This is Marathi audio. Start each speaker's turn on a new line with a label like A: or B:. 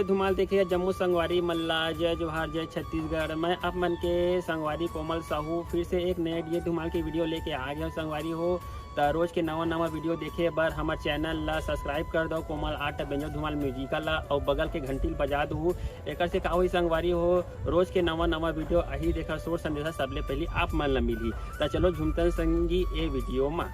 A: धुमाल देखिए जम्मू संगवारी मल्ला, जय जोहार, जय छत्तीसगढ़। मैं आप मन के संगवारी कोमल साहू फिर से एक नए ये धुमाल की वीडियो लेके आ गया संगवारी हो। तो रोज के नवा वीडियो देखे बर हमारे चैनल ला सब्सक्राइब कर दो कोमल आर्ट बेंजो धुमाल म्यूजिकल ला, और बगल के घंटी बजा दू। एक से का हुई संगवारी हो, रोज के नवा वीडियो अही देखा सोच संदेशा सबले पहले आप मन ला मिली। तो चलो झुमतन संगी ए वीडियो में।